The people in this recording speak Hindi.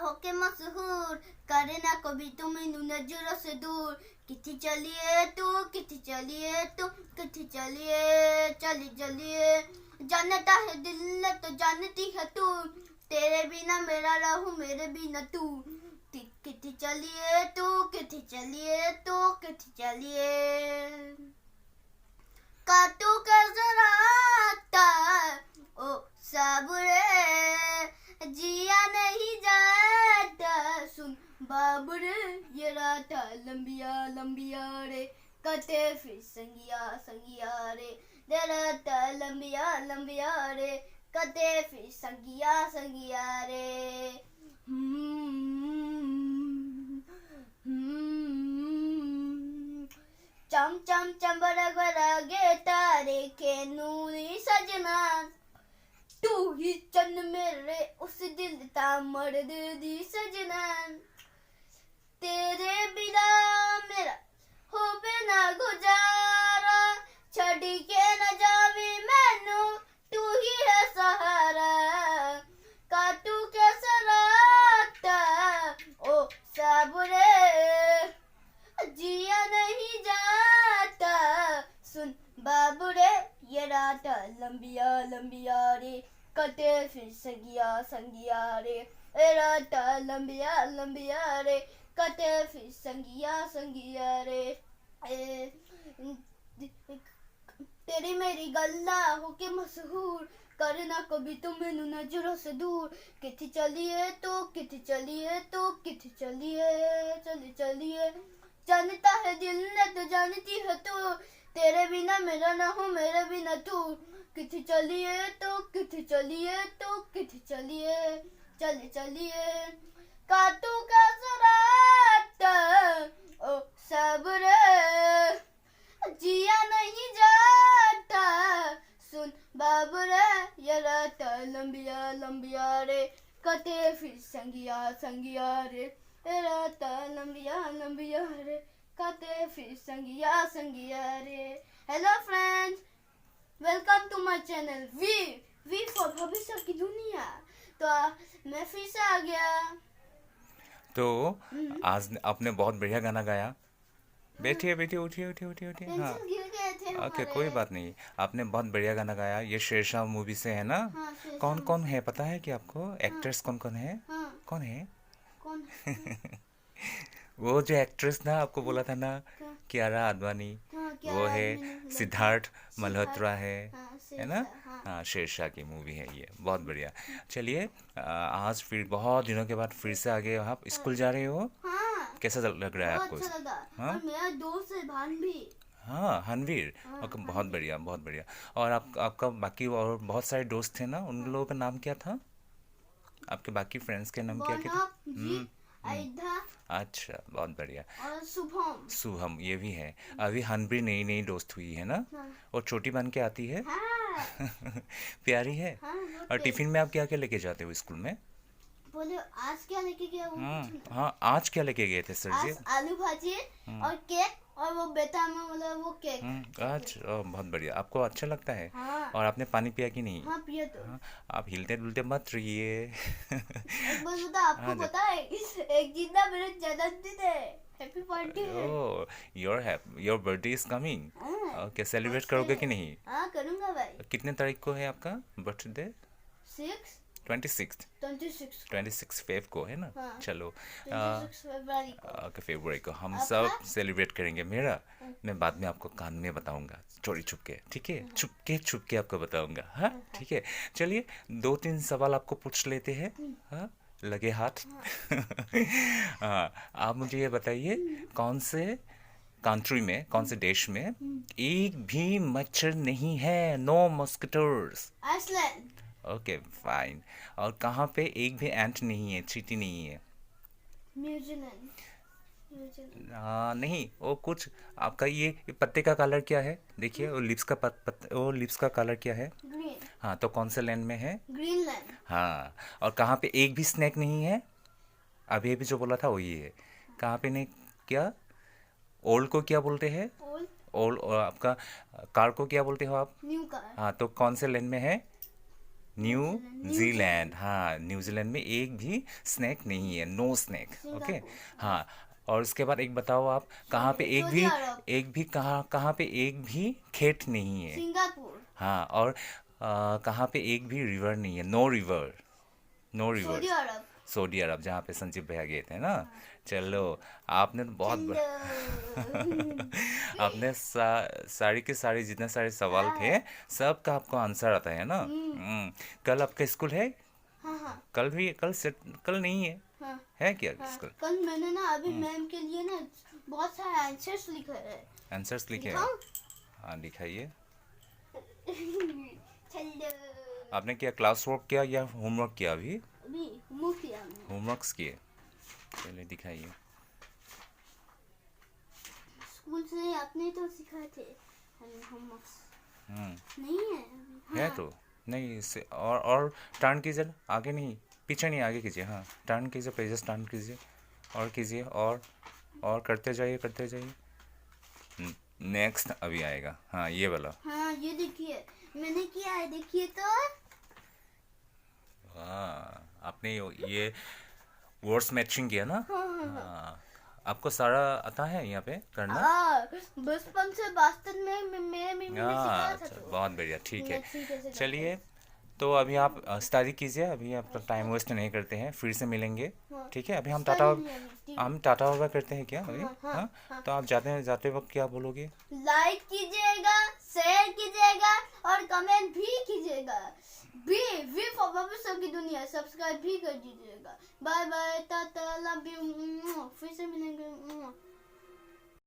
होके मशहूर, करे ना कभी तुम इन नजरों से दूर। किथे चलिए तू, किथे चलिए तू, किथे चलिए, चली चलिए। जानता है दिल तो जानती है तू, तेरे बिना मेरा रहूं मेरे बिना तू। किथे चलिए तू, किथे चलिए तू, किथे चलिए। काटू कैसे राता ओ साबुरे, जिया नहीं जाता सुन बाबुरे। ये राता लंबिया लंबिया रे, कटे फिर संगिया संगिया रे। ये राता लंबिया लंबिया रे, कटे फिर संगिया संगिया रे। चम चम चम बरगे तारे के नूरी सजना, तू ही चंद मेरे उस दिल ता मर्द दी सजना। तेरे बिना मेरा हो बिना गुजारा, छड़ी के न जावे मैनू तू ही है सहारा। काटू कैसे राता ओ साबुरे, जिया नहीं जाता सुन बाबुरे। ये रात लंबिया लंबिया रे, कटे फिर संगिया संगिया रे। ये रात लंबिया लंबिया रे, कटे फिर संगिया संगिया रे। तेरी मेरी गल्ला होके मशहूर, करना कभी तुम इन नजरों से दूर। किथे चलिए तो, किथे चलिए तो, किथे चलिए, चली चलिए। जानता है दिल ने तो जानती है तू, तेरे बिना मेरा ना हो मेरे बिना तू। किथे चलिए तो, किथे चलिए तो, किथे चलिए, चले चलिए। काटू का सराता ओ सबरे, जिया नहीं जाता सुन बाबुरे। ये रात लंबिया लंबिया रे, कटे फिर संगिया संगिया रे। ये रात लंबिया लंबिया रे, कटे फिर संगिया संगिया रे। Hello friends, welcome to my channel V for भविष्य की दुनिया। तो मैं फिर से आ गया। तो आज आपने बहुत बढ़िया गाना गाया। बैठिए बैठिए, उठिए उठिए उठिए उठिए। हाँ, पेंसिल गिर गए थे ओके, हमारे। कोई बात नहीं। आपने बहुत बढ़िया गाना गाया। ये शेरशाह मूवी से है ना? हाँ, शेरशाह कौन कौन है पता है कि आपको? एक्ट्रेस कौन कौन है? हाँ, कौन है? कौन? वो जो एक्ट्रेस ना, आपको बोला था ना, क्या? कियारा आडवाणी। हाँ, क्या वो है आदमी ने बोला सिद्धार्थ था? मल्होत्रा है। हाँ, है ना? शेरशाह, हाँ। हाँ, शेरशाह की मूवी है ये, बहुत बढ़िया। चलिए, आज फिर बहुत दिनों के बाद फिर से आगे आप स्कूल जा रहे हो। हाँ, कैसा लग रहा है बहुत आपको? अच्छा लगा। हाँ और मेरा दोस्त है भान भी। हाँ, हनवीर। हाँ, ओके, बहुत भान भी। बढ़िया बहुत बढ़िया। और आपका बाकी और बहुत सारे दोस्त थे ना, उन लोगों का नाम क्या था? आपके बाकी फ्रेंड्स के नाम क्या क्या थे? गौनक जी, आयधा अच्छा, बहुत बढ़िया। और शुभम। शुभम ये भी है। अभी हनवीर नई नई दोस्त हुई है ना? हाँ, और छोटी बन के आती है। हाँ, प्यारी है। हाँ, बहुत और प्यारी। टिफिन में आप क्या क्या लेके जाते हो स्कूल में? बोले आज क्या लेके गया वो पूछना। हाँ, आज क्या लेके गए थे सर जी? आज आलू भाजी और केक, और वो बेटा में मतलब वो केक। आज बहुत बढ़िया। आपको अच्छा लगता है? हाँ, और आपने पानी पिया कि नहीं? हाँ पिया तो। हाँ, आप हिलते डुलते मत रहिए। एक बार बता, आपको हाँ, पता है एक जिंदा मेरे जन्मदिन है। हैप्पी बर्थडे है। ओह, योर बर्थडे इज कमिंग। हाँ, ओके, सेलिब्रेट फर्स्ट करोगे है। कि नहीं? हाँ, करूँगा भाई। कितने तारीख को है आपका बर्थडे? 6 26। 26 को। 26 फेब को है ना? हाँ, चलो, 26 फरवरी को। ओके, फरवरी को हम आपका? सब सेलिब्रेट करेंगे। मेरा मैं बाद में आपको कान में बताऊंगा, चोरी छुप के, ठीक है? छुप के आपको बताऊंगा। हाँ, ठीक है। चलिए, 2-3 सवाल आपको पूछ लेते हैं। हाँ, लगे हाथ। हाँ, आप मुझे ये बताइए, कौन से कंट्री में, कौन से देश में एक भी मच्छर नहीं है? No mosquitoes. Iceland. Okay, fine. और कहाँ पे एक भी एंट नहीं है, चींटी नहीं है? न्यूजीलैंड। न्यूजीलैंड। नहीं, वो कुछ आपका ये पत्ते का कलर क्या है? देखिए, वो लिप्स का वो लिप्स का कलर क्या है? ग्रीन। हाँ, तो कौन से लैंड में है? ग्रीनलैंड। हाँ। और कहाँ पे एक भी स्नैक नहीं है? अभी अभी जो बोला था वही है। कहाँ पे नहीं? क्या? ओल्ड को क्या बोलते हैं? ओल्ड। ओल्ड। और आपका कार को क्या बोलते हो आप? New car. हाँ, तो कौन से लैंड में है? न्यूजीलैंड। हाँ, न्यूजीलैंड में एक भी स्नैक नहीं है, नो स्नैक। ओके। सिंगापुर। हाँ, और उसके बाद एक बताओ आप, कहाँ पे सऊदी अरब। कहाँ पे एक भी खेत नहीं है। सिंगापुर। हाँ, और कहाँ पे एक भी रिवर नहीं है, no river, no Saudi rivers. Arab. Saudi Arab, जहाँ पे संजीव भैया गए थे ना। चलो, आपने तो बहुत चलो। आपने सारी के सारे जितने सारे सवाल थे, सबका आपको आंसर आता है ना। कल आपका स्कूल है? हाँ हाँ कल नहीं है? हाँ है क्या हाँ। स्कूल? कल मैंने ना अभी मैम के लिए ना बहुत सारे आंसर्स लिखे हैं। आंसर्स लिखे हैं? दिखाऊं? हाँ, दिखाइए। चलो। आपने क्या क्लास वर्क किया या होमवर्क किया? अभी अभी मुंह किया हमने। होमवर्क्स किए? चलिए दिखाइए। स्कूल से आपने तो सिखाए थे होमवर्क। नहीं है अभी। है हाँ। तो नहीं इससे और टर्न कीजिए, आगे नहीं, पीछे नहीं, आगे कीजिए। हाँ, टर्न कीजिए, पेजेस टर्न कीजिए, और कीजिए, और करते जाइए, करते जाइए। नेक्स्ट अभी आएगा। हाँ, ये वाला। हाँ ये देखिए मैंने किया है, देखिए तो। हाँ, आपने ये वर्ड्स मैचिंग किया ना। हाँ हाँ हाँ। हाँ, आपको सारा आता है यहाँ पे करना? बचपन से वास्तव में मेरे मम्मी ने सिखाया था अच्छा, तो। बहुत बढ़िया, ठीक है। मैचिंग कैसे करते चलिए, हैं। तो अभी आप स्टडी कीजिए, अभी आप टाइम वेस्ट नहीं करते हैं, फिर से मिलेंगे। हाँ। ठीक है, अभी हम Study टाटा नहीं है अभी, हम टाटा वाबा करते हैं क्या अभी? हाँ, हाँ, हाँ, हाँ। तो आप जाते वक्त क्या बोलोगे? लाइक कीजिएगा, शेयर कीजिएगा और कमेंट भी कीजिएगा। वी फॉर भविष्य की दुनिया सब्सक्राइब भी कर दीजिएगा। Bye bye, tata, love you. फिर से मिलेंगे।